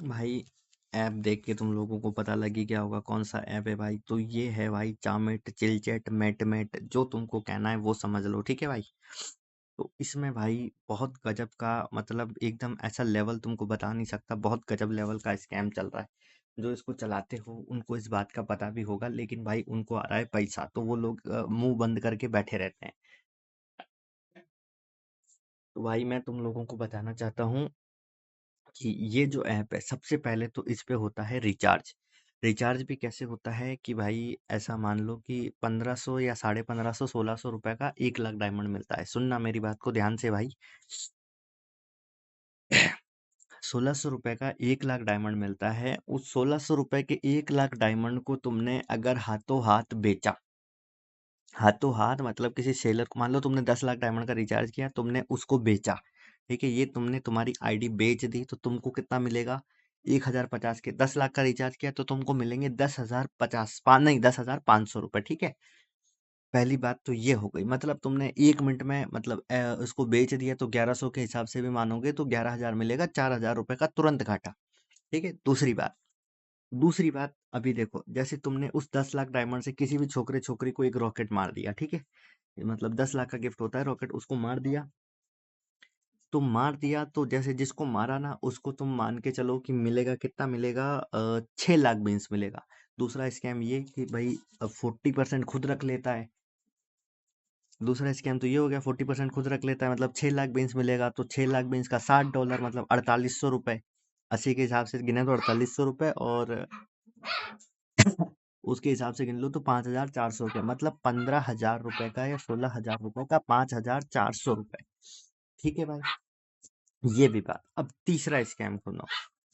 भाई ऐप देख के तुम लोगों को पता लगी क्या होगा कौन सा ऐप है भाई। तो ये है भाई चामेट चिलचैट मेटमेट, जो तुमको कहना है वो समझ लो, ठीक है भाई। तो इसमें भाई बहुत गजब का, मतलब एकदम ऐसा लेवल तुमको बता नहीं सकता, बहुत गजब लेवल का स्कैम चल रहा है। जो इसको चलाते हो उनको इस बात का पता भी होगा, लेकिन भाई उनको आ रहा है पैसा, तो वो लोग मुंह बंद करके बैठे रहते हैं। तो भाई मैं तुम लोगों को बताना चाहता हूँ कि ये जो ऐप है, सबसे पहले तो इस पे होता है रिचार्ज। रिचार्ज भी कैसे होता है कि भाई ऐसा मान लो कि 1500 या 1550 1600 रुपए का 1 लाख डायमंड मिलता है। सुनना मेरी बात को ध्यान से भाई। 1600 रुपए का 1 लाख डायमंड मिलता है। उस 1600 रुपए के 1 लाख डायमंड को तुमने अगर हाथों हाथ बेचा, हाथों हाथ मतलब किसी सेलर को, मान लो तुमने 10 लाख डायमंड का रिचार्ज किया, तुमने उसको बेचा, ठीक है, ये तुमने तुम्हारी आईडी बेच दी, तो तुमको कितना मिलेगा? 1050 के 10 लाख का रिचार्ज किया तो तुमको मिलेंगे 10,050, नहीं 10,500 रुपए, ठीक है। पहली बात तो ये हो गई, मतलब तुमने 1 मिनट में मतलब उसको बेच दिया, तो 1100 के हिसाब से भी मानोगे तो 11,000 मिलेगा, 4,000 रुपए का तुरंत घाटा। ठीक है। दूसरी बात अभी देखो, जैसे तुमने उस 10 लाख डायमंड से किसी भी छोकरे छोकरी को एक रॉकेट मार दिया, ठीक है, मतलब 10 लाख का गिफ्ट होता है रॉकेट, उसको मार दिया। तो मार दिया तो जैसे जिसको मारा ना, उसको तुम मान के चलो कि मिलेगा, कितना मिलेगा, 6 लाख बीन्स मिलेगा। दूसरा स्कैम ये कि भाई 40% खुद रख लेता है। दूसरा स्कैम तो ये हो गया, 40% खुद रख लेता है, मतलब 6 लाख बीन्स मिलेगा, तो 6 लाख बीन्स का $60 मतलब 4800 रुपए। 80 के हिसाब से गिने तो 4800 रुपए, और उसके हिसाब से गिन लो तो 5,400 रुपये, मतलब 15,000 रुपए का या 16,000 रुपए का 5,400 रुपए। ठीक है भाई। ये भी बात। अब तीसरा स्कैम सुनो।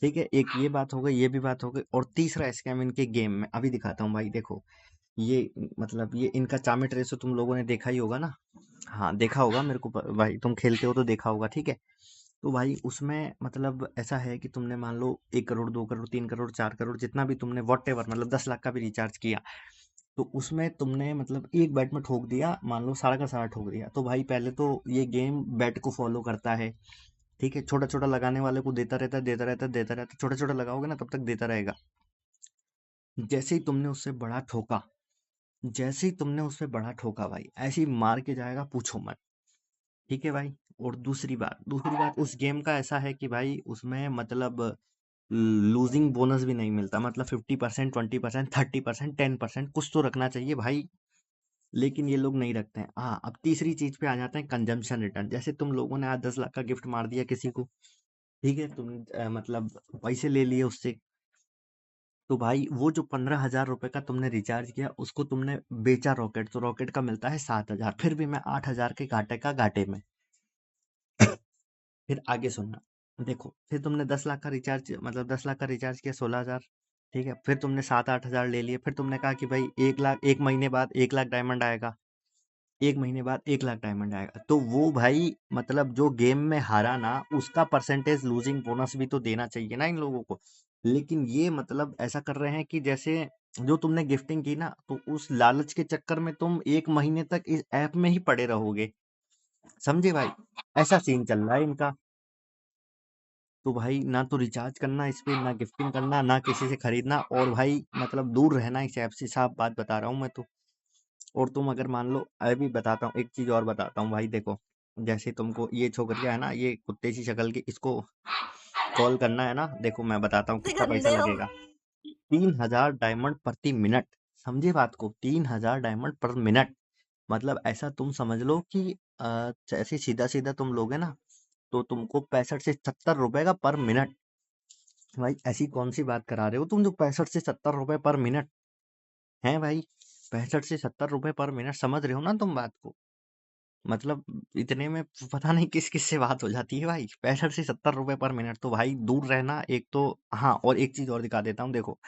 ठीक है, एक ये बात हो गई, ये भी बात हो गई, और तीसरा स्कैम इनके गेम में अभी दिखाता हूँ भाई। देखो ये, मतलब ये इनका चामिट रेसो तुम लोगों ने देखा ही होगा ना। हाँ देखा होगा, मेरे को भाई तुम खेलते हो तो देखा होगा, ठीक है। तो भाई उसमें मतलब ऐसा है कि तुमने मान लो 1 करोड़ 2 करोड़ 3 करोड़ 4 करोड़ जितना भी तुमने वॉट एवर, मतलब 10 लाख का भी रिचार्ज किया, तो उसमें तुमने मतलब एक बैट में ठोक दिया, मान लो सारा का सारा ठोक दिया, तो भाई पहले तो ये गेम बैट को फॉलो करता है। ठीक है, छोटा छोटा लगाने वाले को देता रहता है, देता रहता है, देता रहता है, छोटा छोटा लगाओगे ना तब तक देता रहेगा। जैसे ही तुमने उससे बड़ा ठोका, जैसे ही तुमने उससे बड़ा ठोका भाई, ऐसे ही मार के जाएगा, पूछो मत। ठीक है भाई। और दूसरी बात उस गेम का ऐसा है कि भाई उसमें मतलब लूजिंग बोनस भी नहीं मिलता, मतलब 50%, 20%, 30%, 10% कुछ तो रखना चाहिए भाई, लेकिन ये लोग नहीं रखते हैं। हाँ, अब तीसरी चीज पे आ जाते हैं, कंजम्पशन रिटर्न। जैसे तुम लोगों ने आज 10 लाख का गिफ्ट मार दिया किसी को, ठीक है, तुम मतलब पैसे ले लिए उससे, तो भाई वो जो 15,000 रुपए का तुमने रिचार्ज किया, उसको तुमने बेचा रॉकेट, तो रॉकेट का मिलता है 7,000, फिर भी मैं 8,000 के घाटे का घाटे में। फिर आगे सुनना। देखो, फिर तुमने 10 लाख का रिचार्ज, मतलब 10 लाख का रिचार्ज किया 16,000, ठीक है, फिर तुमने 7-8 हजार ले लिए, फिर तुमने कहा कि भाई 1 लाख, 1 महीने बाद 1 लाख डायमंड आएगा, 1 महीने बाद 1 लाख डायमंड आएगा, तो वो भाई मतलब जो गेम में हारा ना, उसका परसेंटेज लूजिंग बोनस भी तो देना चाहिए ना इन लोगों को। लेकिन ये मतलब ऐसा कर रहे हैं कि जैसे जो तुमने गिफ्टिंग की ना, तो उस लालच के चक्कर में तुम 1 महीने तक इस ऐप में ही पड़े रहोगे। समझे भाई? ऐसा सीन चल रहा है इनका। तो भाई ना तो रिचार्ज करना इस पे, ना गिफ्टिंग करना, ना किसी से खरीदना, और भाई मतलब दूर रहना इस ऐप से, साफ बात बता रहा हूँ मैं तो। और तुम अगर मान लो, अभी बताता हूँ एक चीज और बताता हूँ भाई। देखो, जैसे तुमको ये छोकरिया है ना, ये कुत्ते सी शक्ल की, इसको कॉल करना है ना, देखो मैं बताता हूँ कितना पैसा गंदे हो। लगेगा। 3,000 डायमंड प्रति मिनट। समझे बात को? 3,000 डायमंड पर मिनट, मतलब ऐसा तुम समझ लो कि ऐसे सीधा सीधा तुम लोगे ना, तो तुमको 65 से 70 रुपए का पर मिनट। भाई ऐसी कौन सी बात करा रहे हो तुम, जो 65 से 70 रुपए पर मिनट है भाई। 65 से 70 रुपए पर मिनट, समझ रहे हो ना तुम बात को? मतलब इतने में पता नहीं किस किस से बात हो जाती है भाई। 65 से 70 रुपए पर मिनट, तो भाई दूर रहना एक तो। हाँ, और एक चीज और दिखा देता हूँ, देखो।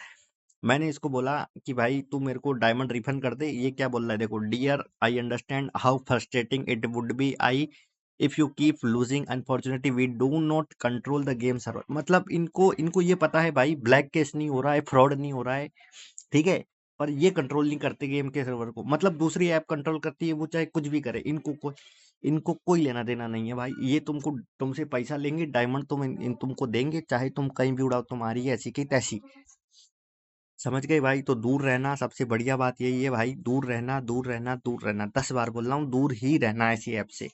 मैंने इसको बोला कि भाई तू मेरे को डायमंड रिफंड कर दे, ये क्या बोल रहा है, देखो, dear I understand how frustrating it would be I if you keep losing, unfortunately we do not control the game server. मतलब इनको इनको ये पता है भाई, ब्लैक केस नहीं हो रहा है, फ्रॉड नहीं हो रहा है, ठीक है, पर ये कंट्रोल नहीं करते गेम के सर्वर को। मतलब दूसरी ऐप कंट्रोल करती है, वो चाहे कुछ भी करे, इनको कोई इनको कोई लेना देना नहीं है भाई। ये तुमसे पैसा लेंगे, डायमंड तुमको देंगे, चाहे तुम कहीं भी उड़ाओ, तुम्हारी ऐसी की तैसी। समझ गए भाई? तो दूर रहना, सबसे बढ़िया बात यही है भाई, दूर रहना, दूर रहना, दूर रहना। 10 बार बोल रहा हूँ, दूर ही रहना ऐसी ऐप से।